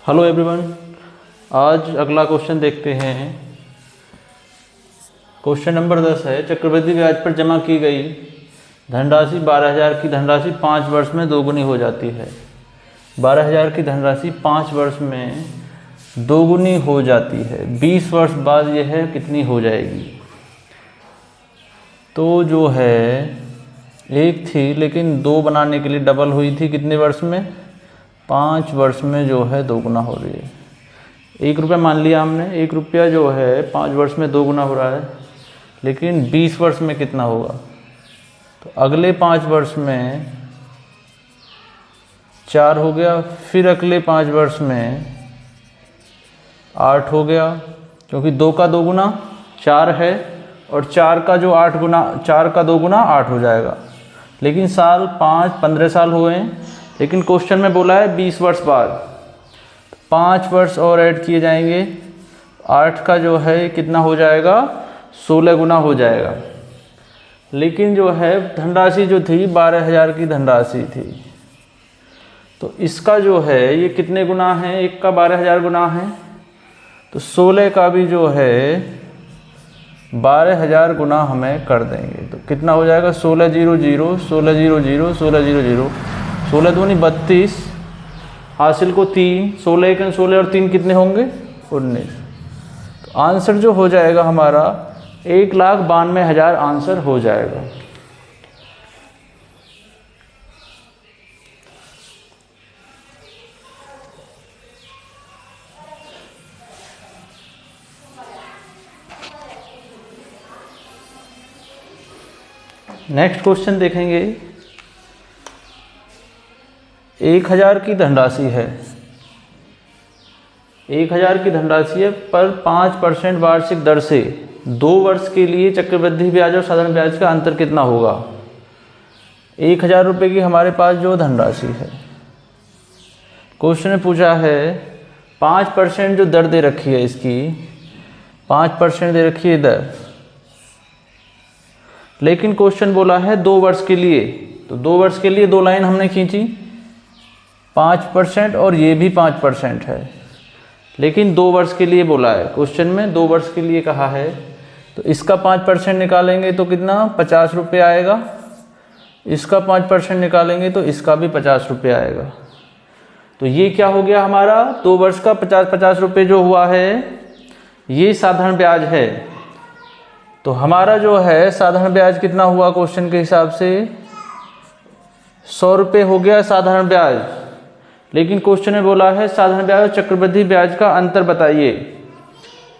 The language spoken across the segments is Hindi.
हेलो एवरीवन, आज अगला क्वेश्चन देखते हैं। क्वेश्चन नंबर 10 है, चक्रवृद्धि ब्याज पर जमा की गई धनराशि 12,000 की धनराशि 5 वर्ष में दोगुनी हो जाती है। 12,000 की धनराशि 5 वर्ष में दोगुनी हो जाती है, 20 वर्ष बाद यह कितनी हो जाएगी? तो जो है एक थी लेकिन दो बनाने के लिए डबल हुई थी, कितने वर्ष में? 5 वर्ष में जो है दोगुना हो रही है। 1 रुपया मान लिया हमने, 1 रुपया जो है 5 वर्ष में दोगुना हो रहा है, लेकिन 20 वर्ष में कितना होगा? तो अगले 5 वर्ष में 4 हो गया, फिर अगले 5 वर्ष में 8 हो गया, क्योंकि 2 का 2 गुना 4 है और 4 का जो 8 गुना 4 का 2 गुना 8 हो जाएगा। लेकिन साल 15 साल हुए हैं, लेकिन क्वेश्चन में बोला है 20 वर्ष बाद। 5 वर्ष और ऐड किए जाएंगे, 8 का जो है कितना हो जाएगा? 16 गुना हो जाएगा। लेकिन जो है धनराशि जो थी 12,000 की धनराशि थी, तो इसका जो है ये कितने गुना है? 1 का 12,000 गुना है, तो 16 का भी जो है 12,000 गुना हमें कर देंगे तो कितना हो जाएगा? 16 0 0 16 0 0 16 0 0 16 दूनी 32, हासिल को 3, 16 1 16 और 3 कितने होंगे? 19। तो आंसर जो हो जाएगा हमारा 1,92,000 आंसर हो जाएगा। नेक्स्ट क्वेश्चन देखेंगे। 1,000 की धनराशि है, 1,000 की धनराशि है पर 5% वार्षिक दर से 2 वर्ष के लिए चक्रवृद्धि ब्याज और साधारण ब्याज का अंतर कितना होगा? 1,000 रुपये की हमारे पास जो धनराशि है, क्वेश्चन ने पूछा है 5% जो दर दे रखी है, इसकी 5% दे रखी है दर, लेकिन क्वेश्चन बोला है 2 वर्ष के लिए। तो 2 वर्ष के लिए 2 लाइन हमने खींची, 5% और ये भी 5% है, लेकिन 2 वर्ष के लिए बोला है क्वेश्चन में, 2 वर्ष के लिए कहा है। तो इसका 5% निकालेंगे तो कितना? 50 रुपये आएगा। इसका 5% निकालेंगे तो इसका भी 50 रुपये आएगा। तो ये क्या हो गया हमारा? 2 वर्ष का 50-50 रुपये जो हुआ है, ये साधारण ब्याज है। तो हमारा जो है साधारण ब्याज कितना हुआ क्वेश्चन के हिसाब से? 100 रुपये हो गया साधारण ब्याज। लेकिन क्वेश्चन में बोला है साधारण ब्याज और चक्रवृद्धि ब्याज का अंतर बताइए।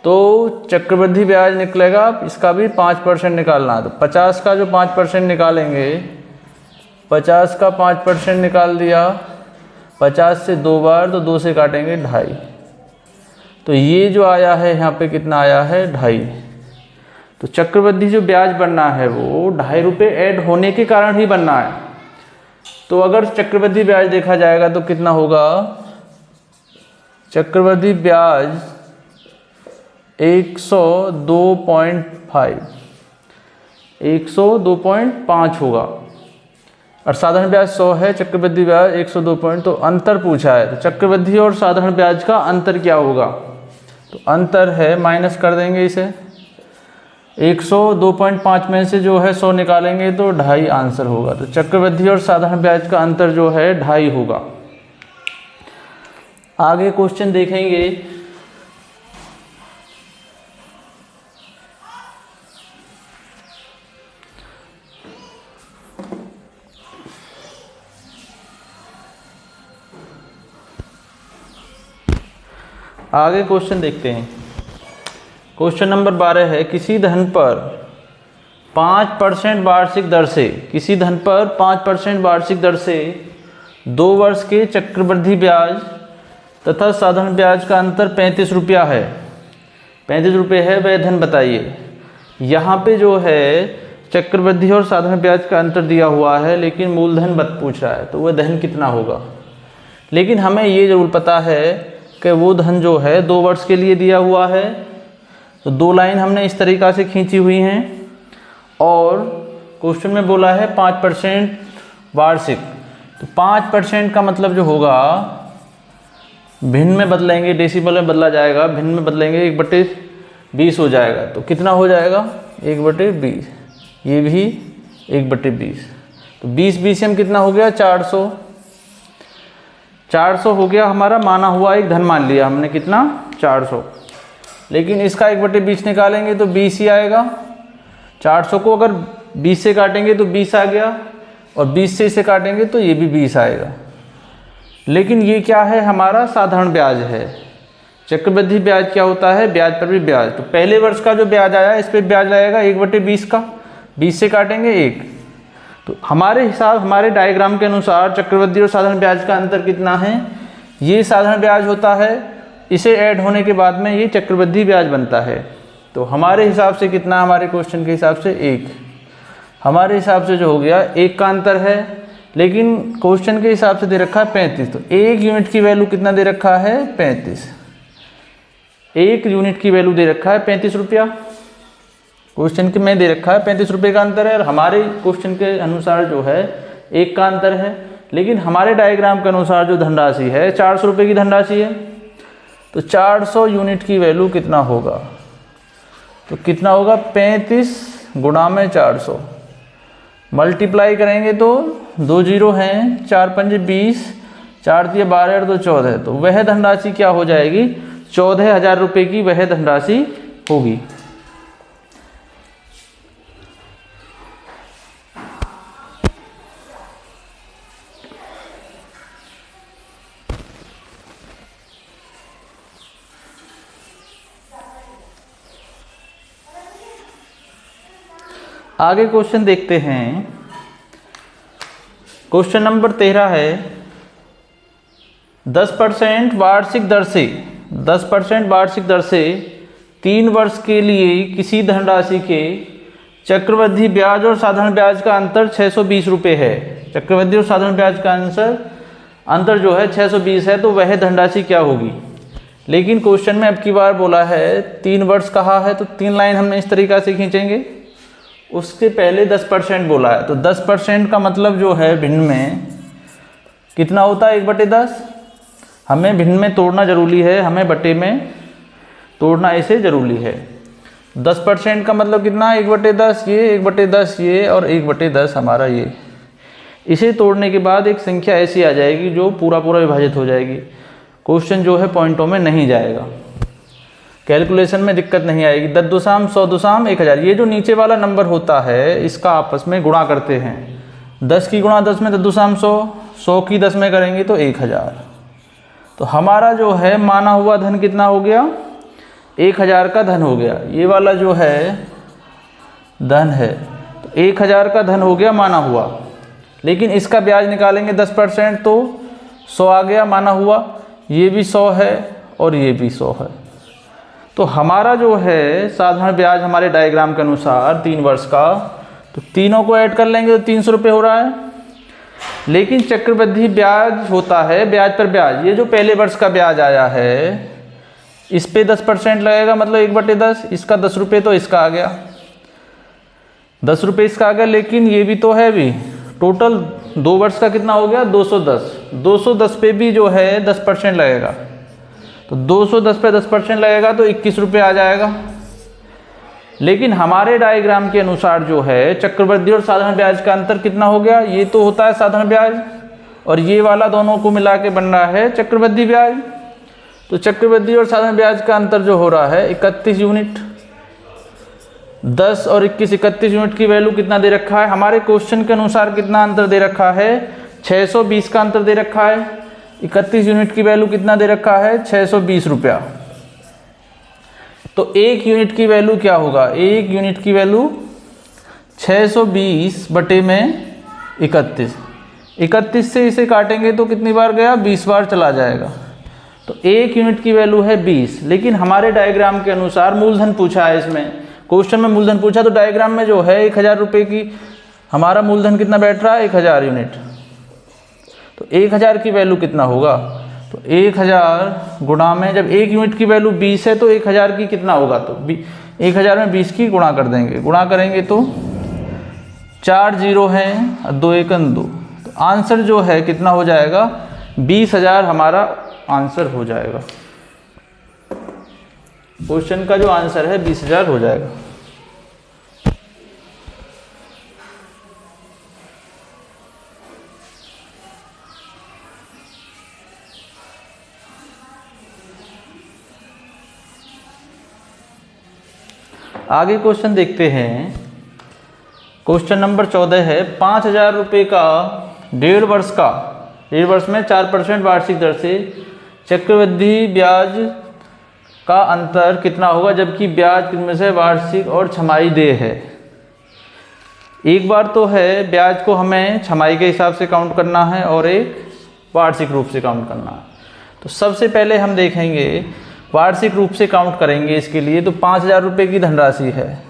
तो चक्रवृद्धि ब्याज निकलेगा, इसका भी 5% निकालना। तो 50 का जो 5% निकालेंगे, 50 का 5% निकाल दिया, 50 से 2 बार तो 2 से काटेंगे 2.5। तो ये जो आया है यहाँ पे कितना आया है? 2.5। तो चक्रवृद्धि जो ब्याज बनना है वो 2.5 रुपये ऐड होने के कारण ही बनना है। तो अगर चक्रवृद्धि ब्याज देखा जाएगा तो कितना होगा? चक्रवृद्धि ब्याज 102.5 102.5 होगा और साधारण ब्याज 100 है, चक्रवृद्धि ब्याज 102 तो अंतर पूछा है। तो चक्रवृद्धि और साधारण ब्याज का अंतर क्या होगा? तो अंतर है, माइनस कर देंगे इसे, 102.5 में से जो है 100 निकालेंगे तो 2.5 आंसर होगा। तो चक्रवृद्धि और साधारण ब्याज का अंतर जो है 2.5 होगा। आगे क्वेश्चन देखेंगे। आगे क्वेश्चन देखते हैं। क्वेश्चन नंबर 12 है, किसी धन पर 5% वार्षिक दर से, किसी धन पर 5% वार्षिक दर से 2 वर्ष के चक्रवृद्धि ब्याज तथा साधारण ब्याज का अंतर 35 रुपया है, 35 रुपये है, वह धन बताइए। यहाँ पे जो है चक्रवृद्धि और साधारण ब्याज का अंतर दिया हुआ है, लेकिन मूलधन पूछ रहा है, तो वह धन कितना होगा? लेकिन हमें ये जरूर पता है कि वो धन जो है 2 वर्ष के लिए दिया हुआ है। तो 2 लाइन हमने इस तरीक़ा से खींची हुई हैं और क्वेश्चन में बोला है 5% वार्षिक। तो 5% का मतलब जो होगा भिन्न में बदलेंगे, डेसिमल में बदला जाएगा, भिन्न में बदलेंगे 1/20 हो जाएगा। तो कितना हो जाएगा 1/20, ये भी 1/20। तो 20 BCM कितना हो गया 400। 400 हो गया हमारा माना हुआ एक धन, मान लिया हमने कितना 400। लेकिन इसका 1/20 निकालेंगे तो 20 ही आएगा। 400 को अगर 20 से काटेंगे तो 20 आ गया, और 20 से इसे काटेंगे तो ये भी 20 आएगा। लेकिन ये क्या है, हमारा साधारण ब्याज है। चक्रवृद्धि ब्याज क्या होता है, ब्याज पर भी ब्याज। तो पहले वर्ष का जो ब्याज आया इस पर ब्याज लगेगा 1/20 का, 20 से काटेंगे 1। तो हमारे हिसाब, हमारे डायग्राम के अनुसार चक्रवृद्धि और साधारण ब्याज का अंतर कितना है, ये साधारण ब्याज होता है, इसे ऐड होने के बाद में ये चक्रवृद्धि ब्याज बनता है। तो हमारे हिसाब से कितना, हमारे क्वेश्चन के हिसाब से 1, हमारे हिसाब से जो हो गया 1 का अंतर है। लेकिन क्वेश्चन के हिसाब से दे रखा है 35, तो 1 यूनिट की वैल्यू कितना दे रखा है 35। 1 यूनिट की वैल्यू दे रखा है 35 रुपया, क्वेश्चन के में दे रखा है 35 रुपये का अंतर है, और हमारे क्वेश्चन के अनुसार जो है 1 का अंतर है। लेकिन हमारे डायग्राम के अनुसार जो धनराशि है 400 रुपये की धनराशि है। तो 400 यूनिट की वैल्यू कितना होगा, तो कितना होगा 35 गुणा में 400, मल्टीप्लाई करेंगे तो 2 जीरो हैं, 4 पंजे 20, 4 दिए 12 और 2 14। तो वह धनराशि क्या हो जाएगी 14,000 रुपये की वह धनराशि होगी। आगे क्वेश्चन देखते हैं। क्वेश्चन नंबर 13 है 10% वार्षिक दर से 10% वार्षिक दर से 3 वर्ष के लिए किसी धनराशि के चक्रवृद्धि ब्याज और साधारण ब्याज का अंतर 620 रुपये है। चक्रवृद्धि और साधारण ब्याज का अंतर जो है 620 है, तो वह धनराशि क्या होगी। लेकिन क्वेश्चन में अब की बार बोला है 3 वर्ष कहा है, तो 3 लाइन हमने इस तरीक़ा से खींचेंगे। उसके पहले 10% बोला है, तो 10% का मतलब जो है भिन्न में कितना होता है 1/10। हमें भिन्न में तोड़ना जरूरी है, हमें बटे में तोड़ना ऐसे जरूरी है। 10% का मतलब कितना 1/10 ये, 1/10 ये और 1/10 हमारा ये। इसे तोड़ने के बाद एक संख्या ऐसी आ जाएगी जो पूरा विभाजित हो जाएगी। क्वेश्चन जो है पॉइंटों में नहीं जाएगा, कैलकुलेशन में दिक्कत नहीं आएगी। 10 दुसाम 100 दुसाम 1000, ये जो नीचे वाला नंबर होता है इसका आपस में गुणा करते हैं। 10 की गुणा 10 में 10 दुसाम 100, 100 की 10 में करेंगे तो 1000। तो हमारा जो है माना हुआ धन कितना हो गया 1000 का धन हो गया। ये वाला जो है धन है, तो 1000 का धन हो गया माना हुआ। लेकिन इसका ब्याज निकालेंगे 10%, तो 100 आ गया माना हुआ, ये भी 100 है और ये भी 100 है। तो हमारा जो है साधारण ब्याज हमारे डायग्राम के अनुसार 3 वर्ष का, तो तीनों को ऐड कर लेंगे तो 300 रुपये हो रहा है। लेकिन चक्रवृद्धि ब्याज होता है ब्याज पर ब्याज। ये जो पहले वर्ष का ब्याज आया है इस पे 10% लगेगा, मतलब 1/10। इसका 10 रुपये तो इसका आ गया, 10 रुपये इसका आ गया। लेकिन ये भी तो है भी, टोटल 2 वर्ष का कितना हो गया 210। 210 पे भी जो है 10% लगेगा, तो 210 पे 10% लगेगा तो 21 रुपये आ जाएगा। लेकिन हमारे डायग्राम के अनुसार जो है चक्रवृद्धि और साधारण ब्याज का अंतर कितना हो गया, ये तो होता है साधारण ब्याज और ये वाला दोनों को मिला के बन रहा है चक्रवृद्धि ब्याज। तो चक्रवृद्धि और साधारण ब्याज का अंतर जो हो रहा है 31 यूनिट। 10 और 21 31 यूनिट की वैल्यू कितना दे रखा है, हमारे क्वेश्चन के अनुसार कितना अंतर दे रखा है 620 का अंतर दे रखा है। 31 यूनिट की वैल्यू कितना दे रखा है 620 रुपया। तो 1 यूनिट की वैल्यू क्या होगा, 1 यूनिट की वैल्यू 620 बटे में 31। 31 से इसे काटेंगे तो कितनी बार गया 20 बार चला जाएगा। तो 1 यूनिट की वैल्यू है 20। लेकिन हमारे डायग्राम के अनुसार मूलधन पूछा है, इसमें क्वेश्चन में मूलधन पूछा, तो डायग्राम में जो है 1000 रुपये की हमारा मूलधन कितना बैठ रहा है 1000 यूनिट। तो 1000 की वैल्यू कितना होगा, तो 1000 गुणा में जब 1 यूनिट की वैल्यू 20 है तो 1000 की कितना होगा, तो 1000 में 20 की गुणा कर देंगे। गुणा करेंगे तो 4 जीरो हैं, 2 1 2, तो आंसर जो है कितना हो जाएगा 20,000 हमारा आंसर हो जाएगा। क्वेश्चन का जो आंसर है 20,000 हो जाएगा। आगे क्वेश्चन देखते हैं। क्वेश्चन नंबर 14 है 5,000 रुपये का 1.5 वर्ष में 4% वार्षिक दर से चक्रवृद्धि ब्याज का अंतर कितना होगा, जबकि ब्याज कितने से वार्षिक और छमाही देय है। एक बार तो है ब्याज को हमें छमाही के हिसाब से काउंट करना है और एक वार्षिक रूप से काउंट करना है। तो सबसे पहले हम देखेंगे वार्षिक रूप से काउंट करेंगे इसके लिए। तो 5,000 रुपये की धनराशि है,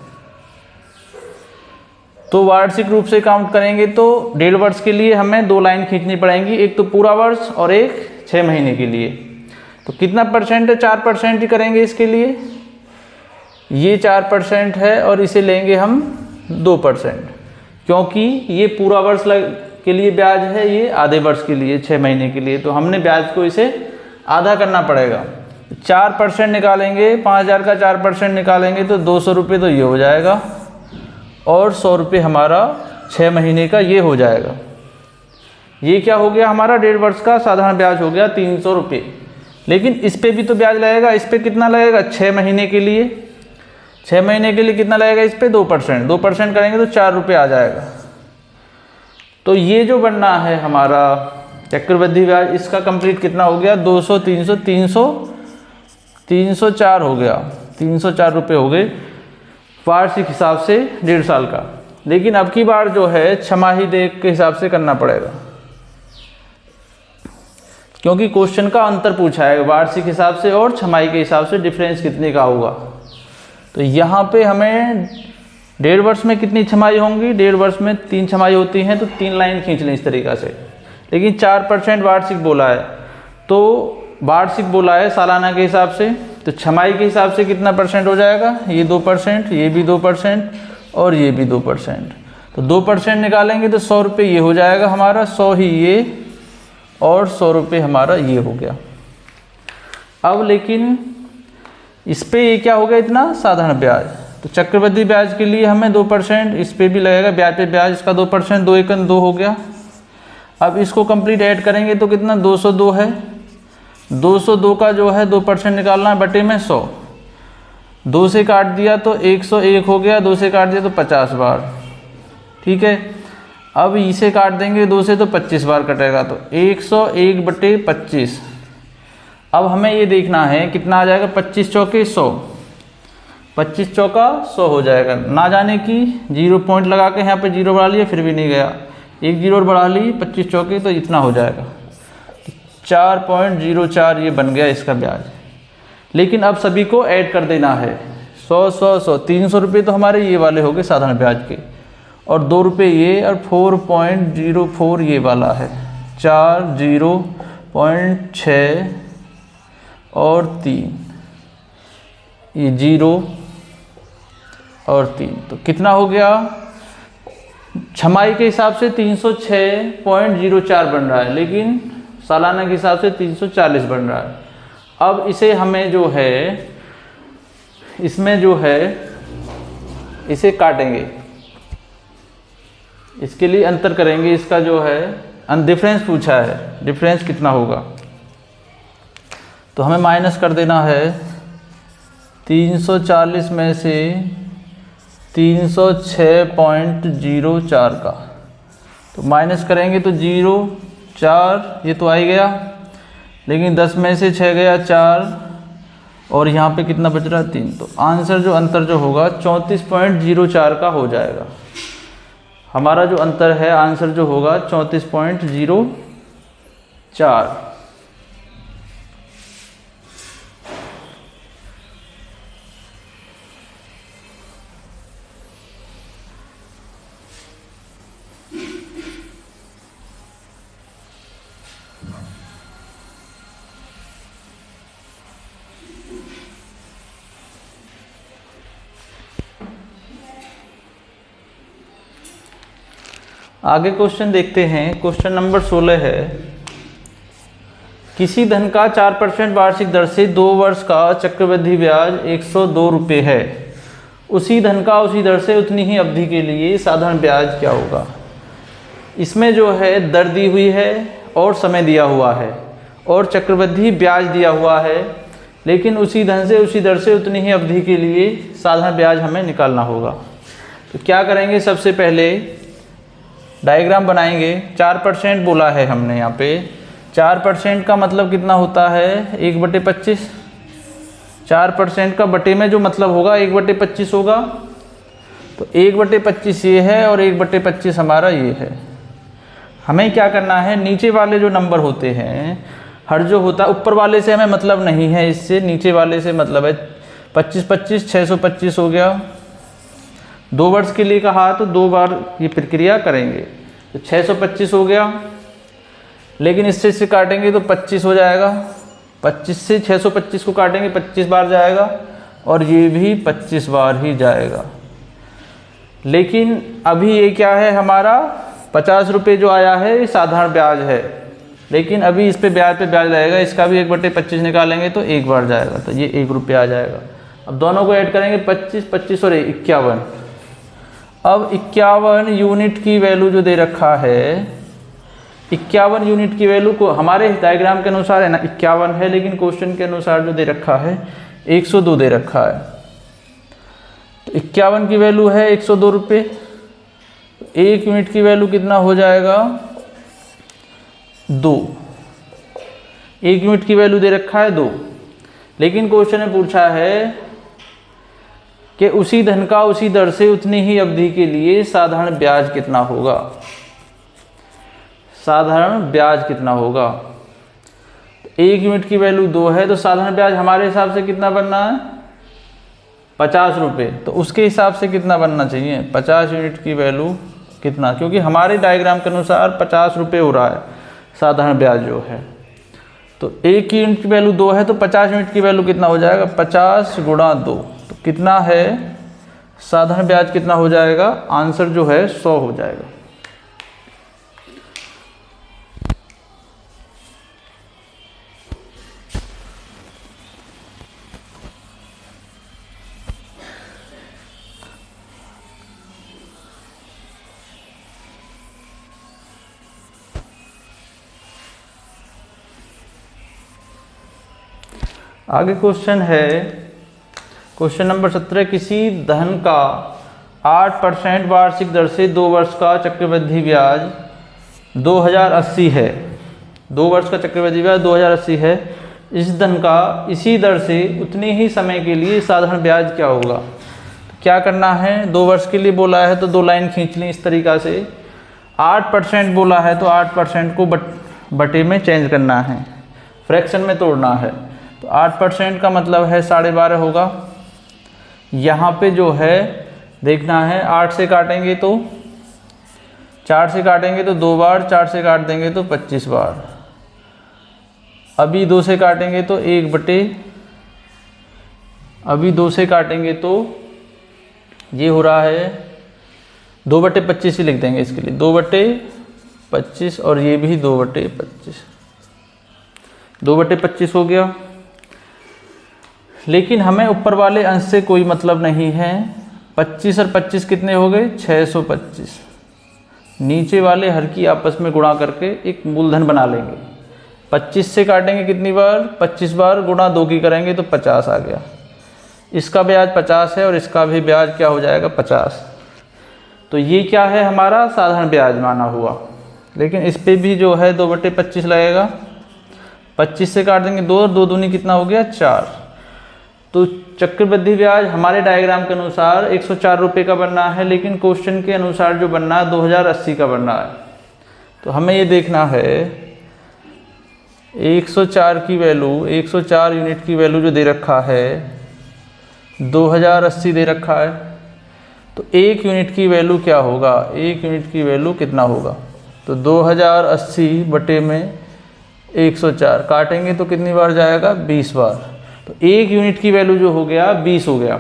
तो वार्षिक रूप से काउंट करेंगे तो 1.5 वर्ष के लिए हमें 2 लाइन खींचनी पड़ेंगी, एक तो पूरा वर्ष और एक 6 महीने के लिए। तो कितना परसेंट है, 4% ही करेंगे इसके लिए। ये 4% है और इसे लेंगे हम 2%, क्योंकि ये पूरा वर्ष के लिए ब्याज है, ये आधे वर्ष के लिए 6 महीने के लिए। तो हमने ब्याज को इसे आधा करना पड़ेगा। 4% निकालेंगे, 5,000 का 4% निकालेंगे तो 200 रुपये तो ये हो जाएगा और 100 रुपये हमारा 6 महीने का ये हो जाएगा। ये क्या हो गया हमारा 1.5 वर्ष का साधारण ब्याज हो गया 300 रुपये। लेकिन इस पे भी तो ब्याज लगेगा, इस पे कितना लगेगा 6 महीने के लिए। 6 महीने के लिए कितना लगेगा इस पे 2% करेंगे तो 4 रुपये आ जाएगा। तो ये जो बनना है हमारा चक्रवृद्धि ब्याज, इसका कंप्लीट कितना हो गया 200 304 हो गया, 304 रुपये हो गए वार्षिक हिसाब से 1.5 साल का। लेकिन अब की बार जो है छमाही देय के हिसाब से करना पड़ेगा, क्योंकि क्वेश्चन का अंतर पूछा है वार्षिक हिसाब से और छमाही के हिसाब से डिफरेंस कितने का होगा। तो यहाँ पे हमें 1.5 वर्ष में कितनी छमाही होंगी, 1.5 वर्ष में 3 छमाही होती हैं, तो 3 लाइन खींच लें इस तरीक़ा से। लेकिन 4% वार्षिक बोला है, तो वार्षिक बोला है सालाना के हिसाब से, तो छमाही के हिसाब से कितना परसेंट हो जाएगा, ये 2%, ये भी 2% और ये भी 2%। तो 2% निकालेंगे तो 100 रुपये ये हो जाएगा हमारा, 100 ही ये और 100 रुपये हमारा ये हो गया। अब लेकिन इस पे ये क्या हो गया इतना साधारण ब्याज। तो चक्रवृद्धि ब्याज के लिए हमें 2%, इस पे भी लगेगा ब्याज पे ब्याज, इसका 2%, 2 एकम 2 हो गया। अब इसको कंप्लीट ऐड करेंगे तो कितना 202 है, 202 का जो है 2% निकालना है बटे में 100। 2 से काट दिया तो 101 हो गया, 2 से काट दिया तो 50 बार, ठीक है। अब इसे काट देंगे 2 से तो 25 बार कटेगा, तो 101 बटे 25। अब हमें ये देखना है कितना आ जाएगा, 25 चौके 100, 25 चौका 100 हो जाएगा। ना जाने की 0 पॉइंट लगा के यहाँ पे 0 बढ़ा लिया फिर भी नहीं गया, 1 0 बढ़ा ली, 25 चौके तो इतना हो जाएगा 4.04 ये बन गया इसका ब्याज। लेकिन अब सभी को ऐड कर देना है, 100 100 100, 300 रुपये तो हमारे ये वाले हो गए साधारण ब्याज के, और 2 रुपये ये, और 4.04 ये वाला है, 4 0.6 और 3, ये 0 और 3, तो कितना हो गया छमाही के हिसाब से 306.04 बन रहा है, लेकिन सालाना के हिसाब से 340 बन रहा है। अब इसे हमें जो है इसमें जो है इसे काटेंगे, इसके लिए अंतर करेंगे, इसका जो है डिफरेंस पूछा है, डिफरेंस कितना होगा। तो हमें माइनस कर देना है 340 में से 306.04 का, तो माइनस करेंगे तो 0 4 ये तो आ ही गया, लेकिन 10 में से 6 गया 4 और यहाँ पे कितना बच रहा है 3। तो आंसर जो अंतर जो होगा 34.04 का हो जाएगा। हमारा जो अंतर है आंसर जो होगा 34.04। आगे क्वेश्चन देखते हैं। क्वेश्चन नंबर 16 है किसी धन का 4% वार्षिक दर से 2 वर्ष का चक्रवृद्धि ब्याज 102 रुपये है, उसी धन का उसी दर से उतनी ही अवधि के लिए साधारण ब्याज क्या होगा। इसमें जो है दर दी हुई है और समय दिया हुआ है और चक्रवृद्धि ब्याज दिया हुआ है, लेकिन उसी धन से उसी दर से उतनी ही अवधि के लिए साधारण ब्याज हमें निकालना होगा। तो क्या करेंगे, सबसे पहले डायग्राम बनाएंगे। 4% बोला है हमने यहाँ पे, 4% का मतलब कितना होता है 1/25। 4% का बटे में जो मतलब होगा 1/25 होगा, तो 1/25 ये है और 1/25 हमारा ये है। हमें क्या करना है, नीचे वाले जो नंबर होते हैं, हर जो होता है ऊपर वाले से हमें मतलब नहीं है, इससे नीचे वाले से मतलब है। 25/25 625 हो गया। 2 वर्ष के लिए कहा तो 2 बार ये प्रक्रिया करेंगे, तो 625 हो गया। लेकिन इससे काटेंगे तो 25 हो जाएगा। 25 से 625 को काटेंगे 25 बार जाएगा और ये भी 25 बार ही जाएगा। लेकिन अभी ये क्या है, हमारा 50 रुपये जो आया है ये साधारण ब्याज है, लेकिन अभी इस पे ब्याज लगेगा। इसका भी 1/25 निकालेंगे तो 1 बार जाएगा, तो ये 1 रुपया आ जाएगा। अब दोनों को ऐड करेंगे 25 25 और 51। अब 51 यूनिट की वैल्यू जो दे रखा है, 51 यूनिट की वैल्यू को हमारे डायग्राम के अनुसार है ना 51 है, लेकिन क्वेश्चन के अनुसार जो दे रखा है 102 दे रखा है। तो 51 की वैल्यू है 102 रुपये। 1 यूनिट की वैल्यू कितना हो जाएगा 2। 1 यूनिट की वैल्यू दे रखा है 2, लेकिन क्वेश्चन ने पूछा है कि उसी धन का उसी दर से उतनी ही अवधि के लिए साधारण ब्याज कितना होगा। साधारण ब्याज कितना होगा, 1 यूनिट की वैल्यू 2 है, तो साधारण ब्याज हमारे हिसाब से कितना बनना है 50 रुपये। तो उसके हिसाब से कितना बनना चाहिए 50 यूनिट की वैल्यू कितना, क्योंकि हमारे डायग्राम के अनुसार 50 रुपये हो रहा है साधारण ब्याज जो है। तो 1 यूनिट की वैल्यू 2 है, तो 50 यूनिट की वैल्यू कितना हो जाएगा 50 गुणा 2, तो कितना है साधारण ब्याज कितना हो जाएगा, आंसर जो है 100 हो जाएगा। आगे क्वेश्चन है, क्वेश्चन नंबर 17। किसी धन का 8% वार्षिक दर से 2 वर्ष का चक्रवृद्धि ब्याज 2080 है। 2 वर्ष का चक्रवृद्धि ब्याज 2080 है। इस धन का इसी दर से उतने ही समय के लिए साधारण ब्याज क्या होगा। तो क्या करना है, 2 वर्ष के लिए बोला है तो 2 लाइन खींच लें इस तरीक़ा से। 8% बोला है तो 8% को बटे में चेंज करना है, फ्रैक्शन में तोड़ना है। तो 8% का मतलब है 12.5 होगा। यहाँ पे जो है देखना है, 8 से काटेंगे तो 4 से काटेंगे तो 2 बार, 4 से काट देंगे तो 25 बार। अभी 2 से काटेंगे तो 2 से काटेंगे तो ये हो रहा है 2/25 ही लिख देंगे इसके लिए, 2/25 और ये भी 2/25, 2/25 हो गया। लेकिन हमें ऊपर वाले अंश से कोई मतलब नहीं है। 25 और 25 कितने हो गए 625। नीचे वाले हर की आपस में गुणा करके एक मूलधन बना लेंगे। 25 से काटेंगे कितनी बार 25 बार, गुणा 2 की करेंगे तो 50 आ गया। इसका ब्याज 50 है और इसका भी ब्याज क्या हो जाएगा 50। तो ये क्या है हमारा साधारण ब्याज माना हुआ। लेकिन इस पे भी जो है 2/25 लगेगा। 25 से काट देंगे 2 और 2 दूनी कितना हो गया 4। तो चक्रवृद्धि ब्याज हमारे डायग्राम के अनुसार 104 रुपये का बनना है, लेकिन क्वेश्चन के अनुसार जो बनना है 2080 का बनना है। तो हमें ये देखना है 104 की वैल्यू, 104 यूनिट की वैल्यू जो दे रखा है 2080 दे रखा है। तो 1 यूनिट की वैल्यू क्या होगा, 1 यूनिट की वैल्यू कितना होगा। तो 2080 बटे में 104 काटेंगे तो कितनी बार जाएगा 20 बार। तो 1 यूनिट की वैल्यू जो हो गया 20 हो गया।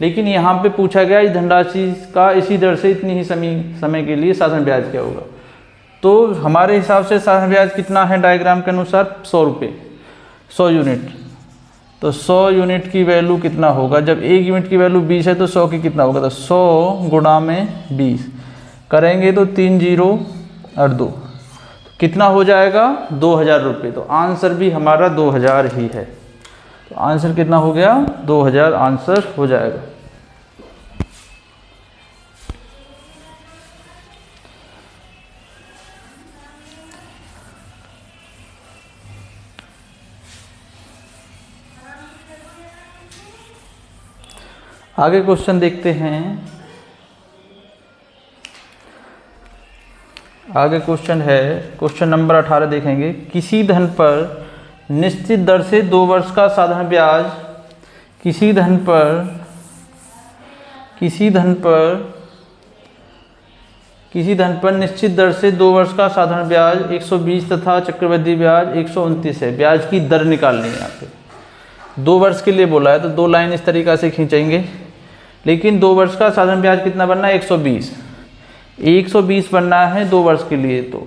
लेकिन यहाँ पे पूछा गया इस धनराशि का इसी दर से इतनी ही समय के लिए साधारण ब्याज क्या होगा। तो हमारे हिसाब से साधारण ब्याज कितना है डायग्राम के अनुसार 100 रुपये, 100 यूनिट। तो 100 यूनिट की वैल्यू कितना होगा, जब 1 यूनिट की वैल्यू 20 है तो 100 की कितना होगा, तो 100 गुणा में 20 करेंगे तो 3 0 और 2 कितना हो जाएगा 2000 रुपये। तो आंसर भी हमारा 2000 ही है। तो आंसर कितना हो गया 2000 आंसर हो जाएगा। आगे क्वेश्चन देखते हैं। आगे क्वेश्चन है क्वेश्चन नंबर 18 देखेंगे। किसी धन पर निश्चित दर से 2 वर्ष का साधारण ब्याज, किसी धन पर निश्चित दर से 2 वर्ष का साधारण ब्याज 120 तथा चक्रवृद्धि ब्याज 129 है। ब्याज की दर निकालनी है। यहाँ पे 2 वर्ष के लिए बोला है तो 2 लाइन इस तरीक़ा से खींचेंगे, लेकिन 2 वर्ष का साधारण ब्याज कितना बनना है 120 बनना है 2 वर्ष के लिए। तो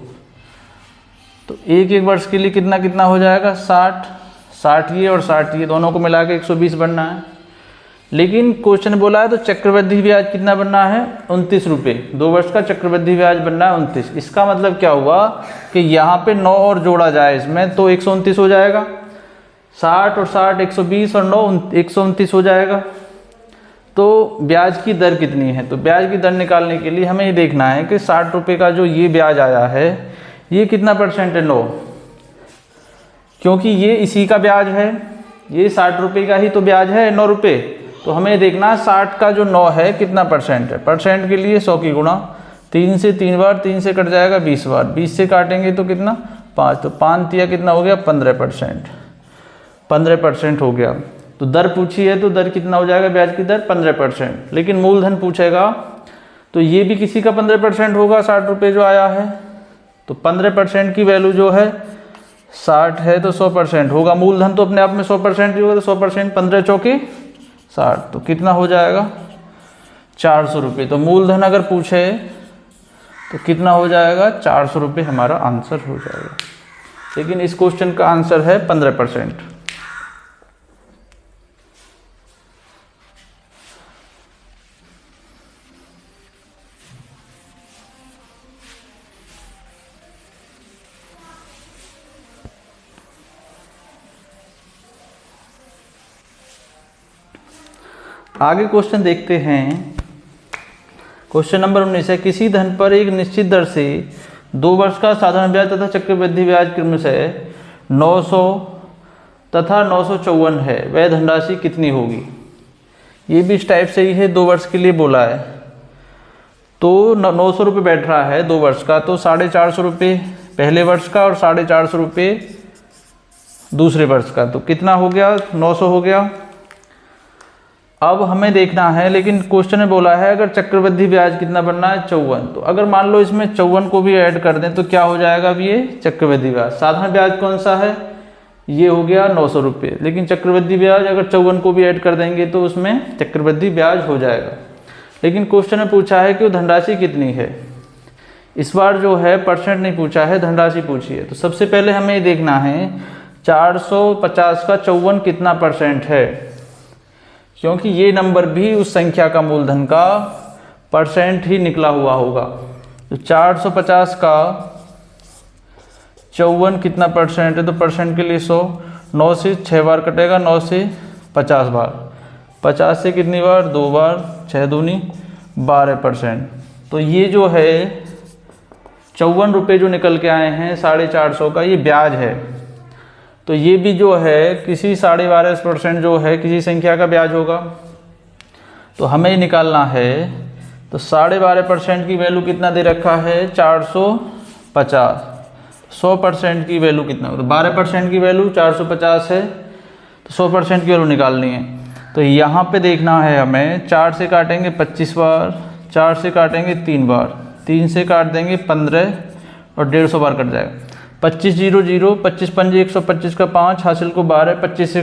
एक वर्ष के लिए कितना कितना हो जाएगा 60 ये और 60 ये दोनों को मिला के 120 बनना है। लेकिन क्वेश्चन बोला है तो चक्रवृद्धि ब्याज कितना बनना है 29 रुपये। 2 वर्ष का चक्रवृद्धि ब्याज बनना है 29। इसका मतलब क्या हुआ कि यहाँ पे 9 और जोड़ा जाए इसमें तो 129 हो जाएगा। 60 और 60 120 और 9 129 हो जाएगा। तो ब्याज की दर कितनी है, तो ब्याज की दर निकालने के लिए हमें ये देखना है कि 60 रुपये का जो ये ब्याज आया है ये कितना परसेंट है 9, क्योंकि ये इसी का ब्याज है, ये 60 रुपये का ही तो ब्याज है 9 रुपये। तो हमें देखना है 60 का जो 9 है कितना परसेंट है। परसेंट के लिए 100 की गुणा 3 से 3 बार, 3 से कट जाएगा 20 बार, 20 से काटेंगे तो कितना 5, तो 5 तिया कितना हो गया 15%, 15% हो गया। तो दर पूछी है तो दर कितना हो जाएगा ब्याज की दर 15%। लेकिन मूलधन पूछेगा तो ये भी किसी का 15% होगा 60 रुपये जो आया है। तो 15% की वैल्यू जो है 60 है तो 100% होगा। मूलधन तो अपने आप में 100% ही होगा, तो 100% 15 चौके 60, तो कितना हो जाएगा 400 रुपये। तो मूलधन अगर पूछे तो कितना हो जाएगा 400 रुपये हमारा आंसर हो जाएगा। लेकिन इस क्वेश्चन का आंसर है 15%। आगे क्वेश्चन देखते हैं। क्वेश्चन नंबर 19 है। किसी धन पर एक निश्चित दर से 2 वर्ष का साधारण ब्याज तथा चक्रवृद्धि ब्याज क्रमशः 900 तथा 954 है, वह धनराशि कितनी होगी। ये भी इस टाइप से ही है, 2 वर्ष के लिए बोला है। तो 900 रुपये बैठ रहा है 2 वर्ष का, तो 450 रुपये पहले वर्ष का और 450 रुपये दूसरे वर्ष का, तो कितना हो गया 900 हो गया। अब हमें देखना है, लेकिन क्वेश्चन में बोला है अगर चक्रवृद्धि ब्याज कितना बनना है 54। तो अगर मान लो इसमें 54 को भी ऐड कर दें तो क्या हो जाएगा अब ये चक्रवृद्धि ब्याज। साधारण ब्याज कौन सा है, ये हो गया 900 रुपये, लेकिन चक्रवृद्धि ब्याज अगर 54 को भी ऐड कर देंगे तो उसमें चक्रवृद्धि ब्याज हो जाएगा। लेकिन क्वेश्चन में पूछा है कि वो धनराशि कितनी है। इस बार जो है परसेंट नहीं पूछा है, धनराशि पूछी है। तो सबसे पहले हमें ये देखना है 450 का 54 कितना परसेंट है, क्योंकि ये नंबर भी उस संख्या का मूलधन का परसेंट ही निकला हुआ होगा। तो 450 का 54 कितना परसेंट है, तो परसेंट के लिए 100, 9 से 6 बार कटेगा, 9 से 50 बार, 50 से कितनी बार 2 बार, 6 दूनी 12%। तो ये जो है 54 रुपये जो निकल के आए हैं 450 का, ये ब्याज है। तो ये भी जो है किसी 12.5% जो है किसी संख्या का ब्याज होगा। तो हमें निकालना है, तो 12.5% की वैल्यू कितना दे रखा है 450, 100% की वैल्यू कितना होगा, तो 12% की वैल्यू 450 है, तो 100% की वैल्यू निकालनी है। तो यहाँ पे देखना है हमें, 4 से काटेंगे 25 बार, 4 से काटेंगे 3 बार, 3 से काट देंगे 15 और 150 बार कट जाएगा। 25 0 0, 25 5 125 का 5 हासिल को 12, 25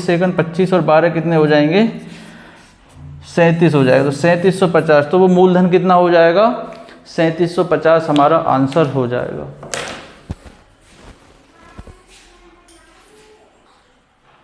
सेकंड 25 और 12 कितने हो जाएंगे 37 हो जाएगा। तो 3750, तो वो मूलधन कितना हो जाएगा 3750 हमारा आंसर हो जाएगा।